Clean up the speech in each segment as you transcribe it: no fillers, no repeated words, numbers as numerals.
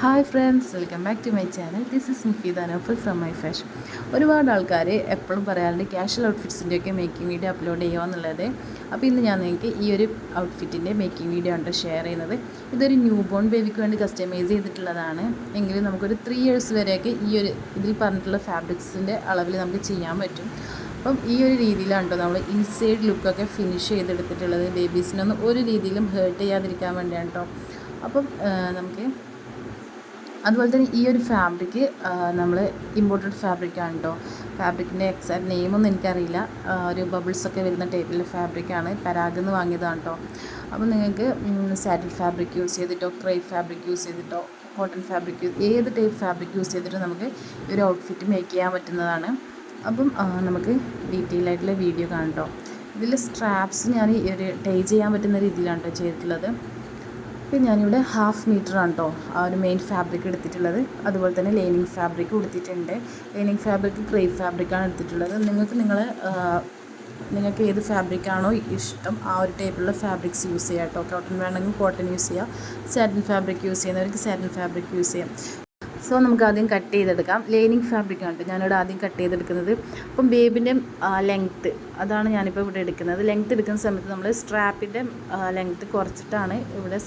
Hi friends, welcome back to my channel. This is Mufeeda Naufal from my fashion. ഒരുപാട് ആൾക്കാർ എപ്പോഴും പറയാറുണ്ട് ക്യാഷ്വൽ ഔട്ട്ഫിറ്റ്സിൻ്റെയൊക്കെ മേക്കിംഗ് വീഡിയോ അപ്ലോഡ് ചെയ്യുമോ എന്നുള്ളത്. അപ്പോൾ ഇന്ന് ഞാൻ നിങ്ങൾക്ക് ഈ ഒരു ഔട്ട്ഫിറ്റിൻ്റെ മേക്കിംഗ് വീഡിയോ ആണ് ഷെയർ ചെയ്യുന്നത്. ഇതൊരു ന്യൂ ബോൺ ബേബിക്ക് വേണ്ടി കസ്റ്റമൈസ് ചെയ്തിട്ടുള്ളതാണ്. എങ്കിലും നമുക്കൊരു 3 years വരെയൊക്കെ ഈ ഒരു ഇതിൽ പറഞ്ഞിട്ടുള്ള ഫാബ്രിക്സിൻ്റെ അളവിൽ നമുക്ക് ചെയ്യാൻ പറ്റും. അപ്പം ഈ ഒരു രീതിയിലാണ് കേട്ടോ നമ്മൾ ഇൻസൈഡ് ലുക്കൊക്കെ ഫിനിഷ് ചെയ്തെടുത്തിട്ടുള്ളത്. ബേബീസിനൊന്നും ഒരു രീതിയിലും ഹേർട്ട് ചെയ്യാതിരിക്കാൻ വേണ്ടിയാണ് കേട്ടോ. അപ്പം നമുക്ക് അതുപോലെ തന്നെ ഈ ഒരു ഫാബ്രിക്ക് നമ്മൾ ഇമ്പോർട്ടഡ് ഫാബ്രിക്കാണ് കേട്ടോ. ഫാബ്രിക്കിൻ്റെ എക്സാക്ട് നെയിമൊന്നും എനിക്കറിയില്ല. ഒരു ബബിൾസൊക്കെ വരുന്ന ടൈപ്പിലുള്ള ഫാബ്രിക്കാണ്. പരാഗെന്ന് വാങ്ങിയതാണ് കേട്ടോ. അപ്പോൾ നിങ്ങൾക്ക് സാറ്റിൻ ഫാബ്രിക് യൂസ് ചെയ്തിട്ടോ, ക്രേപ്പ് ഫാബ്രിക് യൂസ് ചെയ്തിട്ടോ, കോട്ടൺ ഫാബ്രിക് ഏത് ടൈപ്പ് ഫാബ്രിക് യൂസ് ചെയ്തിട്ടോ നമുക്ക് ഈ ഒരു ഔട്ട്ഫിറ്റ് മേക്ക് ചെയ്യാൻ പറ്റുന്നതാണ്. അപ്പം നമുക്ക് ഡീറ്റെയിൽ ആയിട്ടുള്ള വീഡിയോ കാണാം കേട്ടോ. ഇതിൽ സ്ട്രാപ്സ് ഞാൻ ഈ ഒരു ടൈ ചെയ്യാൻ പറ്റുന്ന രീതിയിലാണ് കേട്ടോ ചെയ്തിട്ടുള്ളത്. അപ്പോൾ ഞാനിവിടെ 1/2 മീറ്ററാണ് കേട്ടോ ആ ഒരു മെയിൻ ഫാബ്രിക് എടുത്തിട്ടുള്ളത്. അതുപോലെ തന്നെ ലൈനിങ് ഫാബ്രിക് കൊടുത്തിട്ടുണ്ട്. ലൈനിങ് ഫാബ്രിക് ക്രേപ്പ് ഫാബ്രിക്കാണ് എടുത്തിട്ടുള്ളത്. നിങ്ങൾക്ക് ഏത് ഫാബ്രിക്കാണോ ഇഷ്ടം ആ ഒരു ടൈപ്പിലുള്ള ഫാബ്രിക്സ് യൂസ് ചെയ്യാം കേട്ടോ. കോട്ടൺ വേണമെങ്കിൽ കോട്ടൺ യൂസ് ചെയ്യാം. സാറ്റിൻ ഫാബ്രിക് യൂസ് ചെയ്യുന്നവർക്ക് സാറ്റിൻ ഫാബ്രിക് യൂസ് ചെയ്യാം. സോ നമുക്ക് ആദ്യം കട്ട് ചെയ്തെടുക്കാം. ലൈനിങ് ഫാബ്രിക്കാണ് ഞാനിവിടെ ആദ്യം കട്ട് ചെയ്തെടുക്കുന്നത്. അപ്പം ബേബിൻ്റെ ലെങ്ത്ത് അതാണ് ഞാനിപ്പോൾ ഇവിടെ എടുക്കുന്നത്. ലെങ്ത്ത് എടുക്കുന്ന സമയത്ത് നമ്മൾ സ്ട്രാപ്പിൻ്റെ ലെങ്ത്ത് കുറച്ചിട്ടാണ് ഇവിടെ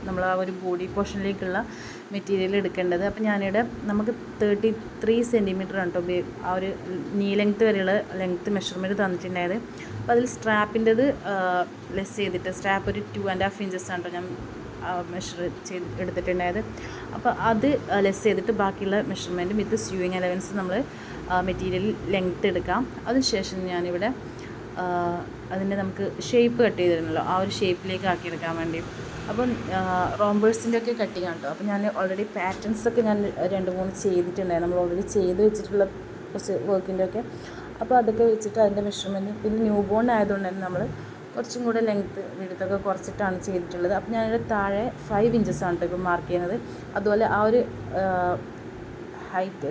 നമ്മൾ ആ ഒരു ബോഡി പോർഷനിലേക്കുള്ള മെറ്റീരിയൽ എടുക്കേണ്ടത്. അപ്പോൾ ഞാനിവിടെ നമുക്ക് 33 സെൻറ്റിമീറ്ററാണ് കേട്ടോ ആ ഒരു നീ ലെങ്ത്ത് വരെയുള്ള ലെങ്ത്ത് മെഷർമെൻറ്റ് തന്നിട്ടുണ്ടായത്. അപ്പോൾ അതിൽ സ്ട്രാപ്പിൻ്റെത് ലെസ് ചെയ്തിട്ട് സ്ട്രാപ്പ് ഒരു 2.5 inches ആണ് കേട്ടോ ഞാൻ മെഷർ ചെയ്ത് എടുത്തിട്ടുണ്ടായത്. അപ്പോൾ അത് ലെസ് ചെയ്തിട്ട് ബാക്കിയുള്ള മെഷർമെൻറ്റും വിത്ത് സ്യൂയിങ് അലവൻസ് നമ്മൾ മെറ്റീരിയൽ ലെങ്ത്ത് എടുക്കാം. അതിനുശേഷം ഞാനിവിടെ അതിൻ്റെ നമുക്ക് ഷേപ്പ് കട്ട് ചെയ്തിരുന്നല്ലോ, ആ ഒരു ഷേപ്പിലേക്ക് ആക്കിയെടുക്കാൻ വേണ്ടി. അപ്പം റോംബേഴ്സിൻ്റെ ഒക്കെ കട്ടിങ് ആണ് കേട്ടോ. അപ്പോൾ ഞാൻ ഓൾറെഡി പാറ്റേൺസൊക്കെ ഞാൻ 2-3 ചെയ്തിട്ടുണ്ടായിരുന്നു. നമ്മൾ ഓൾറെഡി ചെയ്ത് വെച്ചിട്ടുള്ള കുറച്ച് വർക്കിൻ്റെ ഒക്കെ. അപ്പോൾ അതൊക്കെ വെച്ചിട്ട് അതിൻ്റെ മെഷർമെൻറ്റ് പിന്നെ ന്യൂ ബോൺ ആയതുകൊണ്ട് തന്നെ നമ്മൾ കുറച്ചും കൂടെ ലെങ്ത്ത് വിടുത്തൊക്കെ കുറച്ചിട്ടാണ് ചെയ്തിട്ടുള്ളത്. അപ്പോൾ ഞാനിവിടെ താഴെ 5 inches ആണ് കേട്ടോ ഇപ്പോൾ മാർക്ക് ചെയ്യുന്നത്. അതുപോലെ ആ ഒരു ഹൈറ്റ്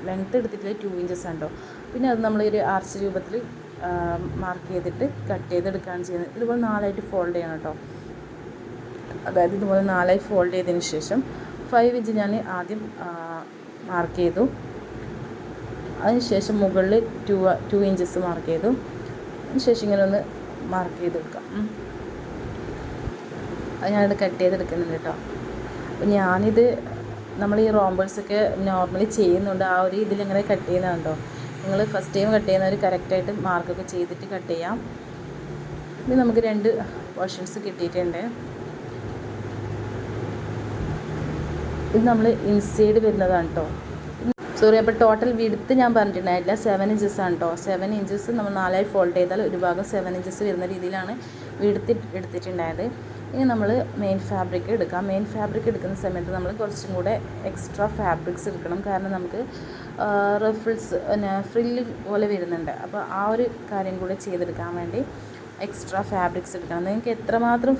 ലെങ്ത്ത് എടുത്തിട്ട് 2 inches ആണ് കേട്ടോ. പിന്നെ അത് നമ്മൾ ഒരു ആർച്ച് രൂപത്തിൽ മാർക്ക് ചെയ്തിട്ട് കട്ട് ചെയ്തെടുക്കുകയാണ് ചെയ്യുന്നത്. ഇതുപോലെ 4ആയിട്ട് ഫോൾഡ് ചെയ്യണം കേട്ടോ. അതായത് ഇതുപോലെ 4ആയി ഫോൾഡ് ചെയ്തതിന് ശേഷം 5 inch ഞാൻ ആദ്യം മാർക്ക് ചെയ്തു. അതിനുശേഷം മുകളിൽ 2 inches മാർക്ക് ചെയ്തു. അതിനുശേഷം ഇങ്ങനെ ഒന്ന് മാർക്ക് ചെയ്ത് കൊടുക്കാം. അത് ഞാനിത് കട്ട് ചെയ്തെടുക്കുന്നുണ്ട് കേട്ടോ. അപ്പോൾ ഞാനിത് നമ്മൾ ഈ റോംബേഴ്സൊക്കെ നോർമലി ചെയ്യുന്നുണ്ട്. ആ ഒരു ഇതിലിങ്ങനെ കട്ട് ചെയ്യുന്നതാണ് കേട്ടോ. നിങ്ങൾ ഫസ്റ്റ് ടൈം കട്ട് ചെയ്യുന്നവർ കറക്റ്റായിട്ട് മാർക്കൊക്കെ ചെയ്തിട്ട് കട്ട് ചെയ്യാം. ഇനി നമുക്ക് 2 പോർഷൻസ് കിട്ടിയിട്ടുണ്ട്. ഇത് നമ്മൾ ഇൻസൈഡ് വരുന്നതാണ് കേട്ടോ. സോറി, അപ്പോൾ ടോട്ടൽ വിഡ്ത്ത് ഞാൻ പറഞ്ഞിട്ടുണ്ടായിട്ടില്ല. 7 inches ആണ് കേട്ടോ. 7 inches നമ്മൾ 4ആയി ഫോൾഡ് ചെയ്താൽ ഒരു ഭാഗം 7 inches വരുന്ന രീതിയിലാണ് വിഡ്ത്ത് എടുത്തിട്ടുണ്ടായത്. ഇനി നമ്മൾ മെയിൻ ഫാബ്രിക് എടുക്കാം. മെയിൻ ഫാബ്രിക് എടുക്കുന്ന സമയത്ത് നമ്മൾ കുറച്ചും കൂടെ എക്സ്ട്രാ ഫാബ്രിക്സ് എടുക്കണം. കാരണം നമുക്ക് റഫിൾസ് പിന്നെ ഫ്രില്ല് പോലെ വരുന്നുണ്ട്. അപ്പോൾ ആ ഒരു കാര്യം കൂടെ ചെയ്തെടുക്കാൻ വേണ്ടി എക്സ്ട്രാ ഫാബ്രിക്സ് എടുക്കണം. നിങ്ങൾക്ക് എത്രമാത്രം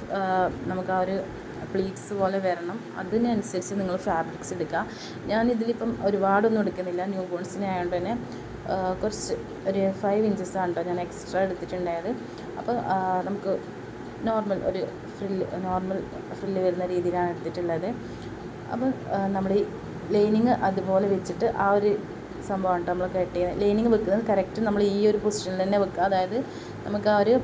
നമുക്ക് ആ ഒരു പ്ലീറ്റ്സ് പോലെ വരണം അതിനനുസരിച്ച് നിങ്ങൾ ഫാബ്രിക്സ് എടുക്കുക. ഞാനിതിലിപ്പം ഒരുപാടൊന്നും എടുക്കുന്നില്ല. ന്യൂ ബോൺസിനെ ആയതുകൊണ്ട് തന്നെ കുറച്ച് ഒരു 5 inches ആണ് കേട്ടോ ഞാൻ എക്സ്ട്രാ എടുത്തിട്ടുണ്ടായത്. അപ്പോൾ നമുക്ക് നോർമൽ ഫ്രില്ല് വരുന്ന രീതിയിലാണ് എടുത്തിട്ടുള്ളത്. അപ്പം നമ്മൾ ഈ ലൈനിങ് അതുപോലെ വെച്ചിട്ട് ആ ഒരു സംഭവമാണ് കേട്ടോ നമ്മൾ കട്ട് ചെയ്യുന്നത്. ലൈനിങ് വെക്കുന്നത് കറക്റ്റ് നമ്മൾ ഈ ഒരു പൊസിഷനിൽ തന്നെ വെക്കുക. അതായത് നമുക്ക് ആ ഒരു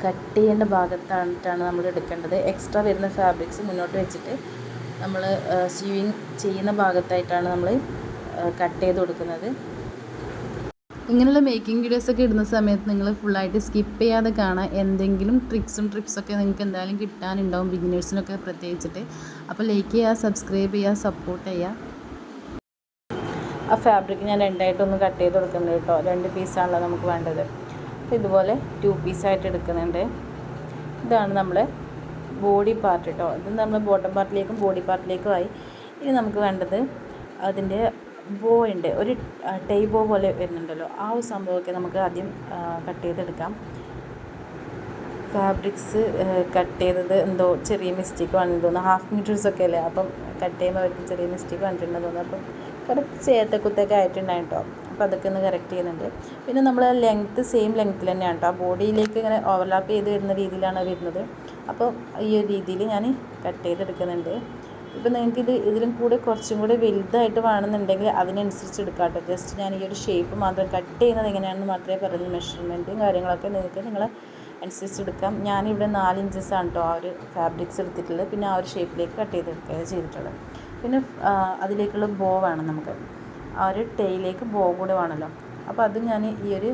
കട്ട് ചെയ്യേണ്ട ഭാഗത്തായിട്ടാണ് നമ്മൾ എടുക്കേണ്ടത്. എക്സ്ട്രാ വരുന്ന ഫാബ്രിക്സ് മുന്നോട്ട് വെച്ചിട്ട് നമ്മൾ സ്യൂയിങ് ചെയ്യുന്ന ഭാഗത്തായിട്ടാണ് നമ്മൾ കട്ട് ചെയ്ത് കൊടുക്കുന്നത്. ഇങ്ങനെയുള്ള മേക്കിംഗ് വീഡിയോസൊക്കെ ഇടുന്ന സമയത്ത് നിങ്ങൾ ഫുള്ളായിട്ട് സ്കിപ്പ് ചെയ്യാതെ കാണാം. എന്തെങ്കിലും ട്രിപ്സൊക്കെ നിങ്ങൾക്ക് എന്തായാലും കിട്ടാനുണ്ടാവും, ബിഗിനേഴ്സിനൊക്കെ പ്രത്യേകിച്ചിട്ട്. അപ്പോൾ ലൈക്ക് ചെയ്യുക, സബ്സ്ക്രൈബ് ചെയ്യുക, സപ്പോർട്ട് ചെയ്യുക. ആ ഫാബ്രിക് ഞാൻ 2ആയിട്ടൊന്ന് കട്ട് ചെയ്ത് കൊടുക്കുന്നുണ്ട് കേട്ടോ. 2 പീസാണല്ലോ നമുക്ക് വേണ്ടത്. ഇതുപോലെ 2 പീസായിട്ട് എടുക്കുന്നുണ്ട്. ഇതാണ് നമ്മുടെ ബോഡി പാർട്ട് കേട്ടോ. ഇത് നമ്മൾ ബോട്ടം പാർട്ടിലേക്കും ബോഡി പാർട്ടിലേക്കും ആയി. ഇനി നമുക്ക് വേണ്ടത് അതിൻ്റെ ബോ ഉണ്ട്, ഒരു ടൈ ബോ പോലെ വരുന്നുണ്ടല്ലോ, ആ ഒരു സംഭവമൊക്കെ നമുക്ക് ആദ്യം കട്ട് ചെയ്തെടുക്കാം. ഫാബ്രിക്സ് കട്ട് ചെയ്തത് എന്തോ ചെറിയ മിസ്റ്റേക്ക് വന്നു തോന്നുന്നു. 1/2 meters ഒക്കെ അല്ലേ, അപ്പം കട്ട് ചെയ്യുമ്പോൾ അവർക്ക് ചെറിയ മിസ്റ്റേക്ക് വന്നിട്ടുണ്ടെന്ന് തോന്നുന്നു. അപ്പം കറക്റ്റ് ചേട്ടക്കുത്തൊക്കെ ആയിട്ടുണ്ടായി കേട്ടോ. അപ്പോൾ അതൊക്കെ ഒന്ന് കറക്റ്റ് ചെയ്യുന്നുണ്ട്. പിന്നെ നമ്മൾ ലെങ്ത്ത് സെയിം ലെങ്ത്തിൽ തന്നെയാണ് കേട്ടോ. ആ ബോഡിയിലേക്ക് ഇങ്ങനെ ഓവർലാപ്പ് ചെയ്ത് വരുന്ന രീതിയിലാണ് വരുന്നത്. അപ്പോൾ ഈ ഒരു രീതിയിൽ ഞാൻ കട്ട് ചെയ്തെടുക്കുന്നുണ്ട്. ഇപ്പം നിങ്ങൾക്ക് ഇതിലും കൂടെ കുറച്ചും കൂടെ വലുതായിട്ട് വേണമെന്നുണ്ടെങ്കിൽ അതിനനുസരിച്ച് എടുക്കാം കേട്ടോ. ജസ്റ്റ് ഞാൻ ഈ ഒരു ഷേപ്പ് മാത്രം കട്ട് ചെയ്യുന്നത് എങ്ങനെയാണെന്ന് മാത്രമേ പറഞ്ഞു. മെഷർമെൻറ്റും കാര്യങ്ങളൊക്കെ നിങ്ങൾക്ക് നിങ്ങളെ അനുസരിച്ച് എടുക്കാം. ഞാനിവിടെ 4 ഇഞ്ചസാണ് കേട്ടോ ആ ഒരു ഫാബ്രിക്സ് എടുത്തിട്ടുള്ളത്. പിന്നെ ആ ഒരു ഷേപ്പിലേക്ക് കട്ട് ചെയ്തെടുക്കുകയാണ് ചെയ്തിട്ടുള്ളത്. പിന്നെ അതിലേക്കുള്ള ബോ വേണം നമുക്ക്. ആ ഒരു ടെയിലേക്ക് ബോ കൂടെ വേണമല്ലോ. അപ്പോൾ അത് ഞാൻ ഈ ഒരു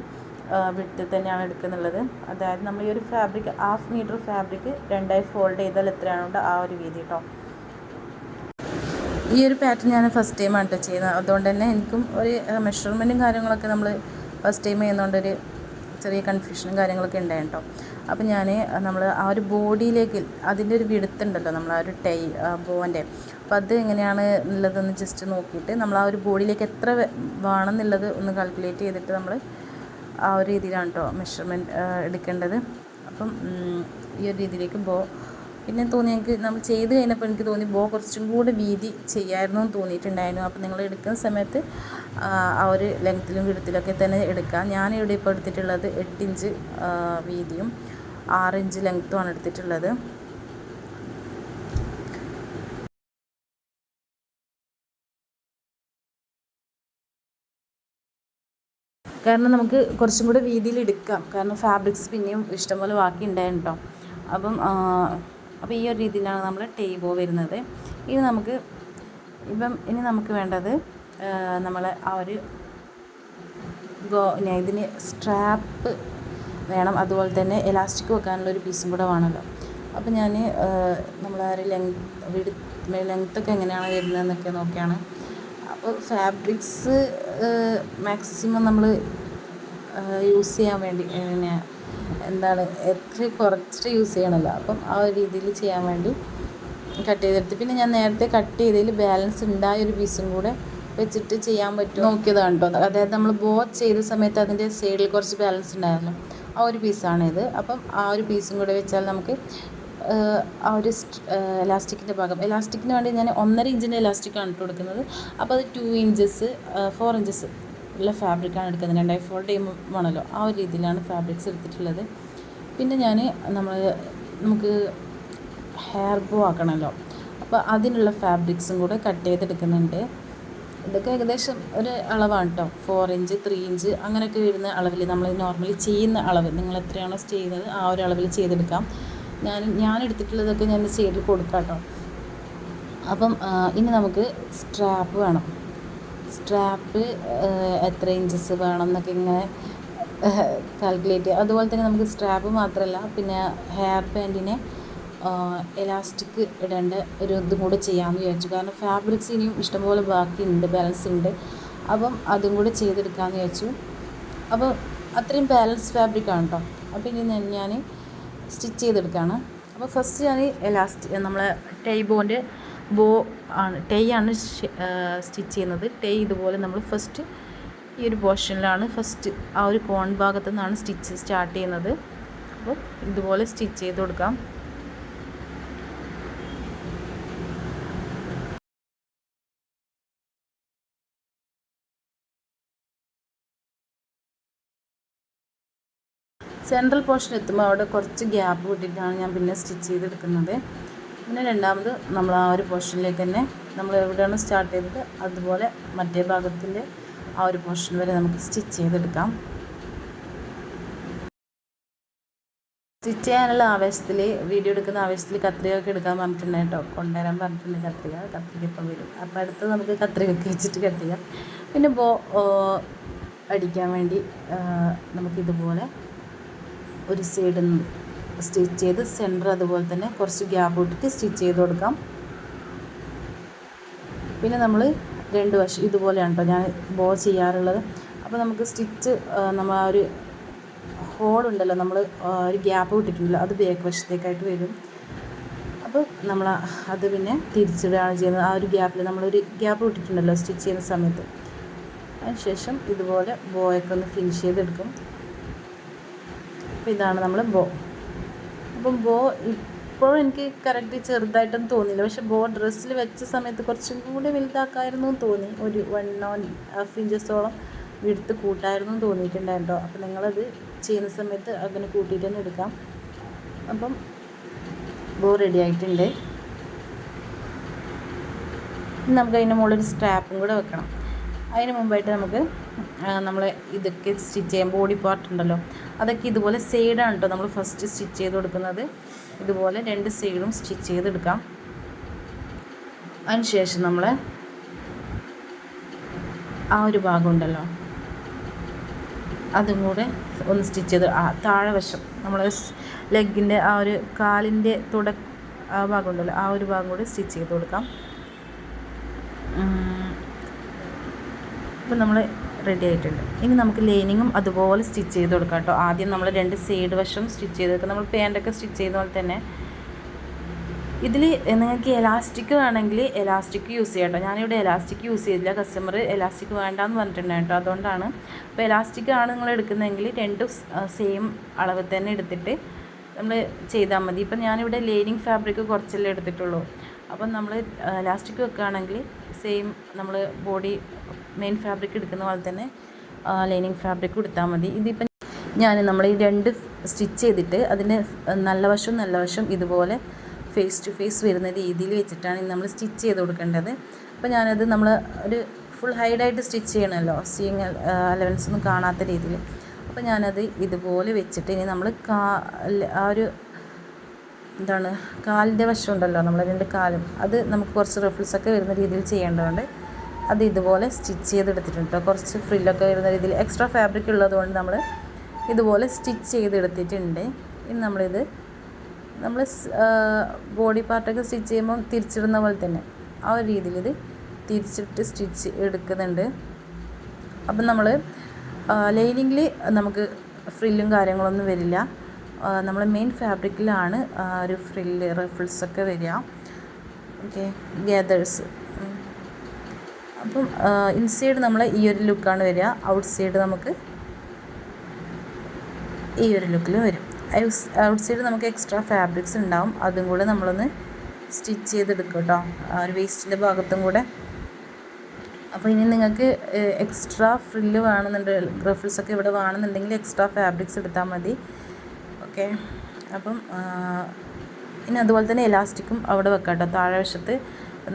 വിട്ടിൽ തന്നെയാണ് എടുക്കുന്നുള്ളത്. അതായത് നമ്മൾ ഈ ഒരു ഫാബ്രിക് 1/2 മീറ്റർ ഫാബ്രിക് 2ആയി ഫോൾഡ് ചെയ്താൽ എത്രയാണോ ആ ഒരു വീതി കേട്ടോ. ഈ ഒരു പാറ്റേൺ ഞാൻ ഫസ്റ്റ് ടൈമാണ് കേട്ടോ ചെയ്യുന്നത്. അതുകൊണ്ട് തന്നെ എനിക്കും ഒരു മെഷർമെൻറ്റും കാര്യങ്ങളൊക്കെ നമ്മൾ ഫസ്റ്റ് ടൈം ചെയ്യുന്നതുകൊണ്ടൊരു ചെറിയ കൺഫ്യൂഷനും കാര്യങ്ങളൊക്കെ ഉണ്ടായി കേട്ടോ. അപ്പോൾ ഞാൻ നമ്മൾ ആ ഒരു ബോഡിയിലേക്ക് അതിൻ്റെ ഒരു വിടുത്തുണ്ടല്ലോ നമ്മൾ ആ ഒരു ബോൻ്റെ, അപ്പോൾ അത് എങ്ങനെയാണ് എന്നുള്ളതൊന്ന് ജസ്റ്റ് നോക്കിയിട്ട് നമ്മൾ ആ ഒരു ബോഡിയിലേക്ക് എത്ര വേണമെന്നുള്ളത് ഒന്ന് കാൽക്കുലേറ്റ് ചെയ്തിട്ട് നമ്മൾ ആ ഒരു രീതിയിലാണ് കേട്ടോ മെഷർമെൻറ്റ് എടുക്കേണ്ടത്. അപ്പം ഈ ഒരു രീതിയിലേക്ക് പിന്നെ തോന്നി എനിക്ക് നമ്മൾ ചെയ്ത് കഴിഞ്ഞപ്പോൾ എനിക്ക് തോന്നി കുറച്ചും കൂടെ വീതി ചെയ്യായിരുന്നു എന്ന് തോന്നിയിട്ടുണ്ടായിരുന്നു. അപ്പോൾ നിങ്ങൾ എടുക്കുന്ന സമയത്ത് ആ ഒരു ലെങ്ത്തിലും വിടുത്തിലൊക്കെ തന്നെ എടുക്കാം. ഞാനിവിടെ ഇപ്പോൾ എടുത്തിട്ടുള്ളത് 8 ഇഞ്ച് വീതിയും 6 ഇഞ്ച് ലെങ്ത്തുമാണ് എടുത്തിട്ടുള്ളത്. കാരണം നമുക്ക് കുറച്ചും കൂടെ വീതിയിൽ എടുക്കാം. കാരണം ഫാബ്രിക്സ് പിന്നെയും ഇഷ്ടംപോലെ ബാക്കി ഉണ്ടായിരുന്നു കേട്ടോ. അപ്പോൾ ഈ ഒരു രീതിയിലാണ് നമ്മൾ ടേബോ വരുന്നത്. ഇനി നമുക്ക് വേണ്ടത് നമ്മൾ ആ ഒരു ഇതിന് സ്ട്രാപ്പ് വേണം. അതുപോലെ തന്നെ എലാസ്റ്റിക് വെക്കാനുള്ള ഒരു പീസും കൂടെ വേണമല്ലോ. അപ്പോൾ ഞാൻ നമ്മൾ ആ ഒരു ലെങ്ത്തൊക്കെ എങ്ങനെയാണ് വരുന്നതെന്നൊക്കെ നോക്കിയാണ്. അപ്പോൾ ഫാബ്രിക്സ് മാക്സിമം നമ്മൾ യൂസ് ചെയ്യാൻ വേണ്ടി പിന്നെ കുറച്ച് യൂസ് ചെയ്യണമല്ലോ. അപ്പം ആ ഒരു രീതിയിൽ ചെയ്യാൻ വേണ്ടി കട്ട് ചെയ്തെടുത്ത്, പിന്നെ ഞാൻ നേരത്തെ കട്ട് ചെയ്തതിൽ ബാലൻസ് ഉണ്ടായ ഒരു പീസും കൂടെ വെച്ചിട്ട് ചെയ്യാൻ പറ്റും നോക്കിയതാണ് കേട്ടോ. അതായത് നമ്മൾ ചെയ്ത സമയത്ത് അതിൻ്റെ സൈഡിൽ കുറച്ച് ബാലൻസ് ഉണ്ടായിരുന്നു, ആ ഒരു പീസാണിത്. അപ്പം ആ ഒരു പീസും കൂടെ വെച്ചാൽ നമുക്ക് ആ ഒരു എലാസ്റ്റിക്കിൻ്റെ ഭാഗം, എലാസ്റ്റിക്കിന് വേണ്ടി ഞാൻ 1.5 ഇഞ്ചിൻ്റെ എലാസ്റ്റിക്കാണ് ഇട്ട് കൊടുക്കുന്നത്. അപ്പോൾ അത് 2 ഇഞ്ചസ് 4 ഇഞ്ചസ് ഉള്ള ഫാബ്രിക്കാണ് എടുക്കുന്നത്. 2ആയി ഫോൾഡ് ചെയ്യുമ്പോഴാണല്ലോ ആ ഒരു രീതിയിലാണ് ഫാബ്രിക്സ് എടുത്തിട്ടുള്ളത്. പിന്നെ നമുക്ക് ഹെയർ ബോ ആക്കണമല്ലോ. അപ്പോൾ അതിനുള്ള ഫാബ്രിക്സും കൂടെ കട്ട് ചെയ്തെടുക്കുന്നുണ്ട്. ഇതൊക്കെ ഏകദേശം ഒരു അളവാണ് കേട്ടോ. 4 ഇഞ്ച് 3 ഇഞ്ച് അങ്ങനെയൊക്കെ വരുന്ന അളവിൽ നമ്മൾ നോർമലി ചെയ്യുന്ന അളവ് നിങ്ങൾ എത്രയാണോ ചെയ്യുന്നത് ആ ഒരു അളവിൽ ചെയ്തെടുക്കാം. ഞാൻ എടുത്തിട്ടുള്ളതൊക്കെ ഞാൻ സൈഡിൽ കൊടുക്കാം കേട്ടോ. അപ്പം ഇനി നമുക്ക് സ്ട്രാപ്പ് വേണം. സ്ട്രാപ്പ് എത്ര ഇഞ്ചസ് വേണം എന്നൊക്കെ ഇങ്ങനെ കാൽക്കുലേറ്റ് ചെയ്യുക. അതുപോലെ തന്നെ നമുക്ക് സ്ട്രാപ്പ് മാത്രമല്ല, പിന്നെ ഹെയർ ബാൻഡിനെ എലാസ്റ്റിക് ഇടേണ്ട ഒരു ഇതും കൂടെ ചെയ്യാമെന്ന് വിചാരിച്ചു. കാരണം ഫാബ്രിക്സ് ഇനിയും ഇഷ്ടംപോലെ ബാക്കിയുണ്ട്, ബാലൻസ് ഉണ്ട്. അപ്പം അതും കൂടെ ചെയ്തെടുക്കാമെന്ന് വിചാരിച്ചു. അപ്പോൾ അത്രയും ബാലൻസ് ഫാബ്രിക്കാണ് കേട്ടോ. അപ്പോൾ ഇനി ഞാൻ സ്റ്റിച്ച് ചെയ്തെടുക്കുകയാണ്. അപ്പോൾ ഫസ്റ്റ് ഞാൻ നമ്മളെ ടൈബോൻ്റെ ടൈ ആണ് സ്റ്റിച്ച് ചെയ്യുന്നത്. ടൈ ഇതുപോലെ നമ്മൾ ഫസ്റ്റ് ഈ ഒരു പോർഷനിലാണ് ഫസ്റ്റ് ആ ഒരു കോൺ ഭാഗത്തു നിന്നാണ് സ്റ്റിച്ച് സ്റ്റാർട്ട് ചെയ്യുന്നത്. അപ്പോൾ ഇതുപോലെ സ്റ്റിച്ച് ചെയ്ത് കൊടുക്കാം. സെൻട്രൽ പോർഷൻ എത്തുമ്പോൾ അവിടെ കുറച്ച് ഗ്യാപ്പ് വിട്ടിട്ടാണ് ഞാൻ പിന്നെ സ്റ്റിച്ച് ചെയ്തെടുക്കുന്നത്. പിന്നെ രണ്ടാമത് നമ്മൾ ആ ഒരു പോർഷനിലേക്ക് തന്നെ നമ്മൾ എവിടെയാണ് സ്റ്റാർട്ട് ചെയ്തത് അതുപോലെ മറ്റേ ഭാഗത്തിൻ്റെ ആ ഒരു പോർഷൻ വരെ നമുക്ക് സ്റ്റിച്ച് ചെയ്തെടുക്കാം. സ്റ്റിച്ച് ചെയ്യാനുള്ള ആവേശത്തിൽ, വീഡിയോ എടുക്കുന്ന ആവേശത്തിൽ കത്രികയൊക്കെ എടുക്കാൻ പറഞ്ഞിട്ടുണ്ട് കേട്ടോ. കൊണ്ടുവരാൻ പറഞ്ഞിട്ടുണ്ട് കത്രിക ഇപ്പം വരും. അപ്പോൾ അടുത്ത് നമുക്ക് കത്രികയൊക്കെ വെച്ചിട്ട് കട്ട് ചെയ്യാം. പിന്നെ അടിക്കാൻ വേണ്ടി നമുക്കിതുപോലെ ഒരു സൈഡിൽ നിന്ന് സ്റ്റിച്ച് ചെയ്ത് സെൻറ്റർ അതുപോലെ തന്നെ കുറച്ച് ഗ്യാപ്പ് ഇട്ടിട്ട് സ്റ്റിച്ച് ചെയ്ത് കൊടുക്കാം. പിന്നെ നമ്മൾ 2 വശം ഇതുപോലെയാണ് കേട്ടോ ഞാൻ ചെയ്യാറുള്ളത്. അപ്പോൾ നമുക്ക് നമ്മൾ ആ ഒരു ഹോളുണ്ടല്ലോ, നമ്മൾ ഒരു ഗ്യാപ്പ് വിട്ടിട്ടുണ്ടല്ലോ, അത് ബാക്ക് വശത്തേക്കായിട്ട് വരും. അപ്പോൾ നമ്മൾ അത് പിന്നെ തിരിച്ചിടുകയാണ് ചെയ്യുന്നത്. ആ ഒരു ഗ്യാപ്പിൽ നമ്മളൊരു ഗ്യാപ്പ് വിട്ടിട്ടുണ്ടല്ലോ സ്റ്റിച്ച് ചെയ്യുന്ന സമയത്ത്. അതിനുശേഷം ഇതുപോലെ ഒക്കെ ഒന്ന് ഫിനിഷ് ചെയ്തെടുക്കും. അപ്പോൾ ഇതാണ് നമ്മൾ അപ്പം ഇപ്പോഴും എനിക്ക് കറക്റ്റ് ചെറുതായിട്ടൊന്നും തോന്നിയില്ല. പക്ഷെ ഡ്രസ്സിൽ വെച്ച സമയത്ത് കുറച്ചും കൂടി വലുതാക്കായിരുന്നു എന്ന് തോന്നി. ഒരു 1.5 ഇഞ്ചസോളം എടുത്ത് കൂട്ടായിരുന്നു എന്ന് തോന്നിയിട്ടുണ്ടായിരുന്നു കേട്ടോ. അപ്പോൾ നിങ്ങളത് ചെയ്യുന്ന സമയത്ത് അങ്ങനെ കൂട്ടിയിട്ട് തന്നെ എടുക്കാം. അപ്പം ബോ റെഡി ആയിട്ടുണ്ട്. നമുക്ക് അതിൻ്റെ മുകളിൽ ഒരു സ്ട്രാപ്പും കൂടെ വെക്കണം. അതിന് മുമ്പായിട്ട് നമുക്ക് നമ്മൾ ഇതൊക്കെ സ്റ്റിച്ച് ചെയ്യാൻ ബോഡി പാർട്ട് ഉണ്ടല്ലോ, അതൊക്കെ ഇതുപോലെ സൈഡാണ് കേട്ടോ നമ്മൾ ഫസ്റ്റ് സ്റ്റിച്ച് ചെയ്ത് കൊടുക്കുന്നത്. ഇതുപോലെ 2 സൈഡും സ്റ്റിച്ച് ചെയ്തെടുക്കാം. അതിനുശേഷം നമ്മൾ ആ ഒരു ഭാഗം ഉണ്ടല്ലോ അതും കൂടെ ഒന്ന് സ്റ്റിച്ച് ചെയ്ത് താഴെ വശം നമ്മൾ ലെഗിൻ്റെ ആ ഒരു കാലിൻ്റെ ആ ഭാഗം ഉണ്ടല്ലോ ആ ഒരു ഭാഗം കൂടി സ്റ്റിച്ച് ചെയ്ത് കൊടുക്കാം. അപ്പോൾ നമ്മൾ റെഡി ആയിട്ടുണ്ട്. ഇനി നമുക്ക് ലൈനിങ്ങും അതുപോലെ സ്റ്റിച്ച് ചെയ്ത് കൊടുക്കാം കേട്ടോ. ആദ്യം നമ്മൾ 2 സൈഡ് വശം സ്റ്റിച്ച് ചെയ്ത് വെക്കാം. നമ്മൾ പാൻറ്റൊക്കെ സ്റ്റിച്ച് ചെയ്യുന്ന പോലെ തന്നെ. ഇതിൽ നിങ്ങൾക്ക് എലാസ്റ്റിക് വേണമെങ്കിൽ എലാസ്റ്റിക് യൂസ് ചെയ്യാം കേട്ടോ. ഞാനിവിടെ എലാസ്റ്റിക് യൂസ് ചെയ്തില്ല, കസ്റ്റമർ എലാസ്റ്റിക് വേണ്ടാന്ന് പറഞ്ഞിട്ടുണ്ടായിരുന്നു കേട്ടോ, അതുകൊണ്ടാണ്. അപ്പോൾ എലാസ്റ്റിക് ആണ് നിങ്ങൾ എടുക്കുന്നതെങ്കിൽ 2 സെയിം അളവ് തന്നെ എടുത്തിട്ട് നമ്മൾ ചെയ്താൽ മതി. ഇപ്പം ഞാനിവിടെ ലൈനിങ് ഫാബ്രിക് കുറച്ചല്ലേ എടുത്തിട്ടുള്ളൂ. അപ്പം നമ്മൾ എലാസ്റ്റിക് വെക്കുകയാണെങ്കിൽ സെയിം നമ്മൾ ബോഡി മെയിൻ ഫാബ്രിക് എടുക്കുന്ന പോലെ തന്നെ ലൈനിങ് ഫാബ്രിക് എടുത്താൽ മതി. ഇതിപ്പം നമ്മൾ ഈ 2 സ്റ്റിച്ച് ചെയ്തിട്ട് അതിൻ്റെ നല്ല വശം ഇതുപോലെ ഫേസ് ടു ഫേസ് വരുന്ന രീതിയിൽ വെച്ചിട്ടാണ് നമ്മൾ സ്റ്റിച്ച് ചെയ്ത് കൊടുക്കേണ്ടത്. അപ്പോൾ ഞാനത് നമ്മൾ ഒരു ഫുൾ ഹൈഡായിട്ട് സ്റ്റിച്ച് ചെയ്യണമല്ലോ, സീയിങ് അലവൻസ് ഒന്നും കാണാത്ത രീതിയിൽ. അപ്പോൾ ഞാനത് ഇതുപോലെ വെച്ചിട്ട് ഇനി നമ്മൾ ആ ഒരു കാലിൻ്റെ വശം ഉണ്ടല്ലോ, നമ്മൾ 2 കാലും, അത് നമുക്ക് കുറച്ച് റഫിൾസൊക്കെ വരുന്ന രീതിയിൽ ചെയ്യേണ്ടതുകൊണ്ട് അത് ഇതുപോലെ സ്റ്റിച്ച് ചെയ്തെടുത്തിട്ടുണ്ട് കേട്ടോ. കുറച്ച് ഫ്രില്ലൊക്കെ വരുന്ന രീതിയിൽ എക്സ്ട്രാ ഫാബ്രിക് ഉള്ളതുകൊണ്ട് നമ്മൾ ഇതുപോലെ സ്റ്റിച്ച് ചെയ്തെടുത്തിട്ടുണ്ട്. ഇനി നമ്മൾ ബോഡി പാർട്ടൊക്കെ സ്റ്റിച്ച് ചെയ്യുമ്പോൾ തിരിച്ചിടുന്ന പോലെ തന്നെ ആ ഒരു രീതിയിൽ ഇത് തിരിച്ചിട്ട് സ്റ്റിച്ച് എടുക്കുന്നുണ്ട്. അപ്പം നമ്മൾ ലൈനിങ്ങിൽ നമുക്ക് ഫ്രില്ലും കാര്യങ്ങളൊന്നും വരില്ല. നമ്മൾ മെയിൻ ഫാബ്രിക്കിലാണ് ഒരു ഫ്രില്ല് റഫിൾസൊക്കെ വരിക. Okay, gathers. അപ്പം ഇൻസൈഡ് നമ്മൾ ഈ ഒരു ലുക്കാണ് വരിക, ഔട്ട് സൈഡ് നമുക്ക് ഈ ഒരു ലുക്കിൽ വരും. ഔട്ട് സൈഡ് നമുക്ക് എക്സ്ട്രാ ഫാബ്രിക്സ് ഉണ്ടാവും, അതും കൂടെ നമ്മളൊന്ന് സ്റ്റിച്ച് ചെയ്തെടുക്കും കേട്ടോ, ആ ഒരു വേസ്റ്റിൻ്റെ ഭാഗത്തും കൂടെ. അപ്പോൾ ഇനി നിങ്ങൾക്ക് എക്സ്ട്രാ ഫ്രില്ല് വേണമെന്നുണ്ടെങ്കിൽ റഫിൾസൊക്കെ ഇവിടെ വേണമെന്നുണ്ടെങ്കിൽ എക്സ്ട്രാ ഫാബ്രിക്സ് എടുത്താൽ മതി. ഓക്കെ, അപ്പം ഇനി അതുപോലെ തന്നെ എലാസ്റ്റിക്കും അവിടെ വെക്കാം കേട്ടോ താഴെ വശത്ത്.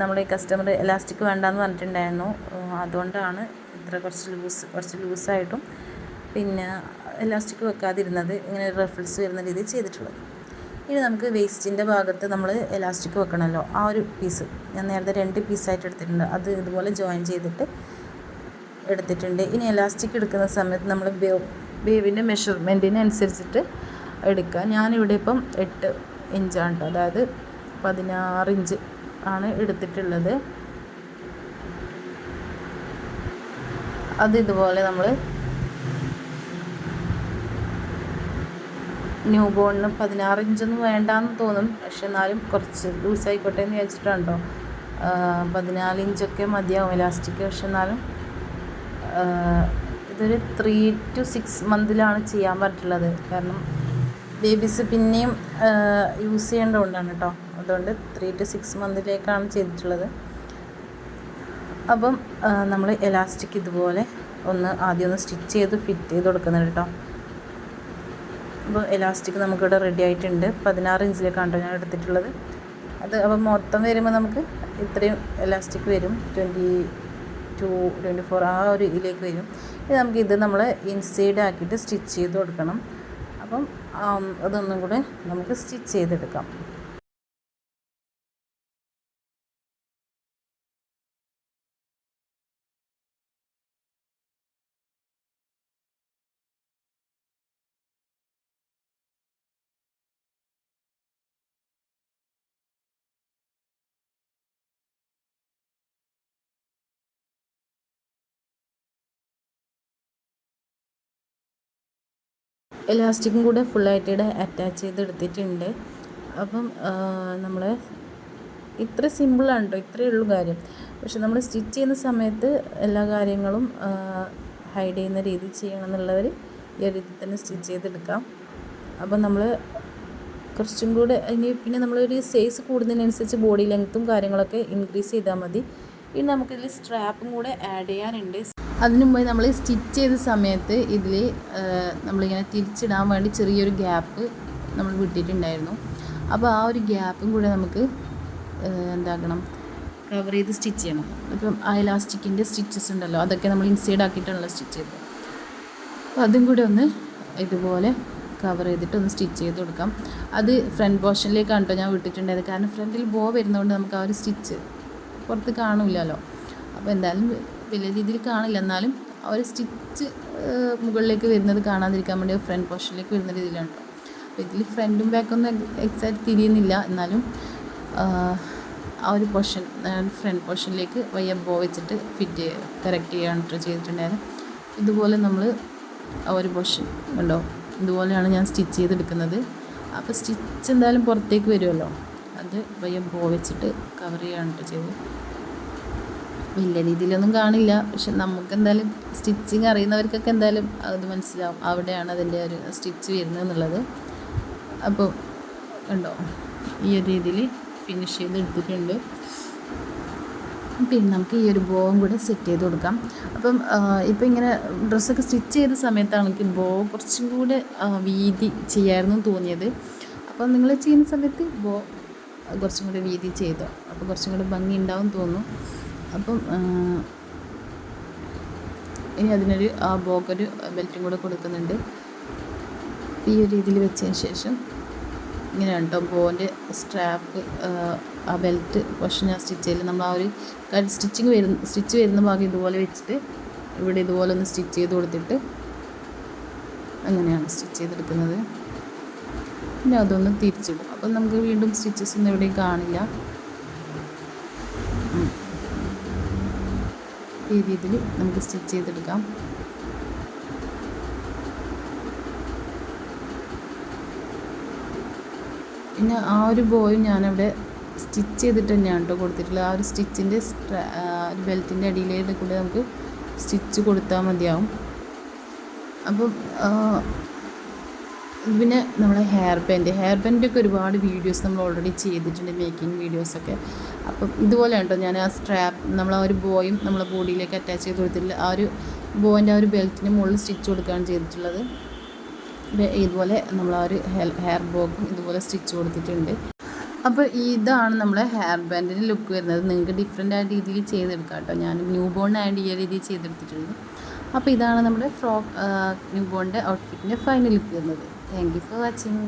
നമ്മൾ ഈ കസ്റ്റമർ എലാസ്റ്റിക് വേണ്ടാന്ന് പറഞ്ഞിട്ടുണ്ടായിരുന്നു, അതുകൊണ്ടാണ് ഇത്ര കുറച്ച് ലൂസായിട്ടും പിന്നെ എലാസ്റ്റിക് വെക്കാതിരുന്നത്, ഇങ്ങനെ റഫിൾസ് വരുന്ന രീതിയിൽ ചെയ്തിട്ടുള്ളത്. ഇനി നമുക്ക് വേസ്റ്റിൻ്റെ ഭാഗത്ത് നമ്മൾ എലാസ്റ്റിക് വെക്കണമല്ലോ, ആ ഒരു പീസ് ഞാൻ നേരത്തെ 2 പീസായിട്ട് എടുത്തിട്ടുണ്ട്, അത് ഇതുപോലെ ജോയിൻ ചെയ്തിട്ട് എടുത്തിട്ടുണ്ട്. ഇനി എലാസ്റ്റിക് എടുക്കുന്ന സമയത്ത് നമ്മൾ ബേബിൻ്റെ മെഷർമെൻറ്റിനനുസരിച്ചിട്ട് എടുക്കുക. ഞാനിവിടെ ഇപ്പം 8 ഇഞ്ചാണ് കേട്ടോ, അതായത് 16 ഇഞ്ച് ആണ് എടുത്തിട്ടുള്ളത്. അത് ഇതുപോലെ നമ്മൾ ന്യൂ ബോണിന് 16 ഇഞ്ചൊന്നും വേണ്ടാന്ന് തോന്നും, പക്ഷെ എന്നാലും കുറച്ച് ലൂസായിക്കോട്ടെ എന്ന് വിചാരിച്ചിട്ടാണ് കേട്ടോ. 14 ഇഞ്ചൊക്കെ മതിയാവും എലാസ്റ്റിക്, പക്ഷെ എന്നാലും ഇതൊരു 3 to 6 മന്തിലാണ് ചെയ്യാൻ പറ്റുള്ളത്. കാരണം ബേബീസ് പിന്നെയും യൂസ് ചെയ്യേണ്ടതുകൊണ്ടാണ് കേട്ടോ, അതുകൊണ്ട് 3 to 6 മന്തിലേക്കാണ് ചെയ്തിട്ടുള്ളത്. അപ്പം നമ്മൾ എലാസ്റ്റിക് ഇതുപോലെ ആദ്യം ഒന്ന് സ്റ്റിച്ച് ചെയ്ത് ഫിറ്റ് ചെയ്ത് കൊടുക്കുന്നുണ്ട് കേട്ടോ. അപ്പോൾ എലാസ്റ്റിക് നമുക്കിവിടെ റെഡി ആയിട്ടുണ്ട്. 16 ഇഞ്ചിലേക്കാണ് ഞാൻ എടുത്തിട്ടുള്ളത്. അത് അപ്പം മൊത്തം വരുമ്പോൾ നമുക്ക് ഇത്രയും എലാസ്റ്റിക് വരും, 22, 24 ആ ഒരു ഇതിലേക്ക് വരും. ഇനി നമുക്കിത് നമ്മൾ ഇൻസൈഡ് ആക്കിയിട്ട് സ്റ്റിച്ച് ചെയ്ത് കൊടുക്കണം. അപ്പം അതൊന്നും കൂടെ നമുക്ക് സ്റ്റിച്ച് ചെയ്തെടുക്കാം. എലാസ്റ്റിക്കും കൂടെ ഫുള്ളായിട്ട് ഇവിടെ അറ്റാച്ച് ചെയ്തെടുത്തിട്ടുണ്ട്. അപ്പം നമ്മൾ ഇത്ര സിമ്പിളാണ് കേട്ടോ, ഇത്രയേ ഉള്ളൂ കാര്യം. പക്ഷെ നമ്മൾ സ്റ്റിച്ച് ചെയ്യുന്ന സമയത്ത് എല്ലാ കാര്യങ്ങളും ഹൈഡ് ചെയ്യുന്ന രീതിയിൽ ചെയ്യണം എന്നുള്ളവർ ഈ രീതിയിൽ തന്നെ സ്റ്റിച്ച് ചെയ്തെടുക്കാം. അപ്പം നമ്മൾ കുറച്ചും കൂടെ പിന്നെ നമ്മളൊരു സൈസ് കൂടുന്നതിനനുസരിച്ച് ബോഡി ലെങ്ത്തും കാര്യങ്ങളൊക്കെ ഇൻക്രീസ് ചെയ്താൽ മതി. ഇനി നമുക്കിതിൽ സ്ട്രാപ്പും കൂടെ ആഡ് ചെയ്യാനുണ്ട്. അതിനു മുമ്പ് നമ്മൾ സ്റ്റിച്ച് ചെയ്ത സമയത്ത് ഇതിൽ നമ്മളിങ്ങനെ തിരിച്ചിടാൻ വേണ്ടി ചെറിയൊരു ഗ്യാപ്പ് നമ്മൾ വിട്ടിട്ടുണ്ടായിരുന്നു. അപ്പോൾ ആ ഒരു ഗ്യാപ്പും കൂടെ നമുക്ക് എന്താക്കണം, കവർ ചെയ്ത് സ്റ്റിച്ച് ചെയ്യണം. ഇപ്പം ആ ഇലാസ്റ്റിക്കിൻ്റെ സ്റ്റിച്ചസ് ഉണ്ടല്ലോ, അതൊക്കെ നമ്മൾ ഇൻസൈഡ് ആക്കിയിട്ടാണല്ലോ സ്റ്റിച്ച് ചെയ്തത്. അപ്പോൾ അതും കൂടെ ഒന്ന് ഇതുപോലെ കവർ ചെയ്തിട്ട് ഒന്ന് സ്റ്റിച്ച് ചെയ്ത് കൊടുക്കാം. അത് ഫ്രണ്ട് പോർഷനിലേക്കാണ് കേട്ടോ ഞാൻ വിട്ടിട്ടുണ്ടായത്. കാരണം ഫ്രണ്ടിൽ ബോ വരുന്നതുകൊണ്ട് നമുക്ക് ആ ഒരു സ്റ്റിച്ച് പുറത്ത് കാണില്ലല്ലോ. അപ്പോൾ എന്തായാലും വലിയ രീതിയിൽ കാണില്ല, എന്നാലും ആ ഒരു സ്റ്റിച്ച് മുകളിലേക്ക് വരുന്നത് കാണാതിരിക്കാൻ വേണ്ടി ഫ്രണ്ട് പോർഷനിലേക്ക് വരുന്ന രീതിയിലാണ് കേട്ടോ. അപ്പോൾ ഇതിൽ ഫ്രണ്ടും ബാക്കൊന്നും എക്സാക്റ്റ് തിരിയുന്നില്ല, എന്നാലും ആ ഒരു പോർഷൻ ഫ്രണ്ട് പോർഷനിലേക്ക് വയ്യ ബോ വെച്ചിട്ട് ഫിറ്റ് കറക്റ്റ് ചെയ്യാൻ ചെയ്തിട്ടുണ്ടായിരുന്നു. ഇതുപോലെ നമ്മൾ ആ ഒരു പോർഷൻ ഉണ്ടോ, ഇതുപോലെയാണ് ഞാൻ സ്റ്റിച്ച് ചെയ്തെടുക്കുന്നത്. അപ്പോൾ സ്റ്റിച്ച് എന്തായാലും പുറത്തേക്ക് വരുമല്ലോ, അത് വയ്യ ബോ വെച്ചിട്ട് കവർ ചെയ്യാനായിട്ട് ചെയ്ത്. വലിയ രീതിയിലൊന്നും കാണില്ല, പക്ഷെ നമുക്ക് എന്തായാലും സ്റ്റിച്ചിങ് അറിയുന്നവർക്കൊക്കെ എന്തായാലും അത് മനസ്സിലാവും, അവിടെയാണ് അതിൻ്റെ ഒരു സ്റ്റിച്ച് വരുന്നത് എന്നുള്ളത്. അപ്പോൾ ഉണ്ടോ, ഈ ഒരു രീതിയിൽ ഫിനിഷ് ചെയ്ത് എടുത്തിട്ടുണ്ട്. പിന്നെ നമുക്ക് ഈ ഒരു ബോവും കൂടെ സെറ്റ് ചെയ്ത് കൊടുക്കാം. അപ്പം ഇപ്പം ഇങ്ങനെ ഡ്രസ്സൊക്കെ സ്റ്റിച്ച് ചെയ്ത സമയത്താണ് എനിക്ക് ബോ കുറച്ചും കൂടെ വീതി ചെയ്യായിരുന്നു തോന്നിയത്. അപ്പം നിങ്ങൾ ചെയ്യുന്ന സമയത്ത് ബോ കുറച്ചും കൂടെ വീതി ചെയ്തോ, അപ്പോൾ കുറച്ചും കൂടെ ഭംഗി ഉണ്ടാവും തോന്നുന്നു. അപ്പം ഇനി അതിനൊരു ആ ബോക്കൊരു ബെൽറ്റും കൂടെ കൊടുക്കുന്നുണ്ട്. ഈ ഒരു രീതിയിൽ വെച്ചതിന് ശേഷം ഇങ്ങനെ കേട്ടോ ബോൻ്റെ സ്ട്രാപ്പ്, ആ ബെൽറ്റ് പക്ഷേ ഞാൻ സ്റ്റിച്ച് ചെയ്യില്ല. നമ്മൾ ആ ഒരു സ്റ്റിച്ച് വരുന്ന ഭാഗം ഇതുപോലെ വെച്ചിട്ട് ഇവിടെ ഇതുപോലെ ഒന്ന് സ്റ്റിച്ച് ചെയ്ത് കൊടുത്തിട്ട് അങ്ങനെയാണ് സ്റ്റിച്ച് ചെയ്തെടുക്കുന്നത്. പിന്നെ അതൊന്ന് തിരിച്ചിടും, അപ്പം നമുക്ക് വീണ്ടും സ്റ്റിച്ചസ് ഒന്നും എവിടെയും കാണില്ല. ഈ രീതിയിൽ നമുക്ക് സ്റ്റിച്ച് ചെയ്തെടുക്കാം. പിന്നെ ആ ഒരു ബോയും ഞാനവിടെ സ്റ്റിച്ച് ചെയ്തിട്ട് തന്നെയാണ് കേട്ടോ കൊടുത്തിട്ടുള്ളത്. ആ ഒരു സ്റ്റിച്ചിൻ്റെ ഒരു ബെൽറ്റിൻ്റെ അടിയിലേക്ക് കൂടെ നമുക്ക് സ്റ്റിച്ച് കൊടുത്താൽ മതിയാവും. അപ്പം പിന്നെ നമ്മളെ ഹെയർ ബാൻഡൊക്കെ ഒരുപാട് വീഡിയോസ് നമ്മൾ ഓൾറെഡി ചെയ്തിട്ടുണ്ട്, മേക്കിംഗ് വീഡിയോസൊക്കെ. അപ്പം ഇതുപോലെയാണ് കേട്ടോ ഞാൻ ആ സ്ട്രാപ്പ് നമ്മൾ ആ ഒരു ബോയും നമ്മളെ ബോഡിയിലേക്ക് അറ്റാച്ച് ചെയ്ത് കൊടുത്തിട്ടില്ല. ആ ഒരു ബോയിൻ്റെ ആ ഒരു ബെൽറ്റിന് മുകളിൽ സ്റ്റിച്ച് കൊടുക്കുകയാണ് ചെയ്തിട്ടുള്ളത്. ഇതുപോലെ നമ്മൾ ആ ഒരു ഹെയർ ബോക്കും ഇതുപോലെ സ്റ്റിച്ച് കൊടുത്തിട്ടുണ്ട്. അപ്പോൾ ഇതാണ് നമ്മളെ ഹെയർ ബാൻഡിൻ്റെ ലുക്ക് വരുന്നത്. നിങ്ങൾക്ക് ഡിഫറെൻ്റ് ആയ രീതിയിൽ ചെയ്തെടുക്കാം കേട്ടോ. ഞാൻ ന്യൂ ബോൺ ആൻഡ് ഈ രീതിയിൽ ചെയ്തെടുത്തിട്ടുണ്ട്. അപ്പോൾ ഇതാണ് നമ്മുടെ ന്യൂ ബോണിൻ്റെ ഔട്ട്ഫിറ്റിൻ്റെ ഫൈനൽ ലുക്ക് വരുന്നത്. Thank you for watching.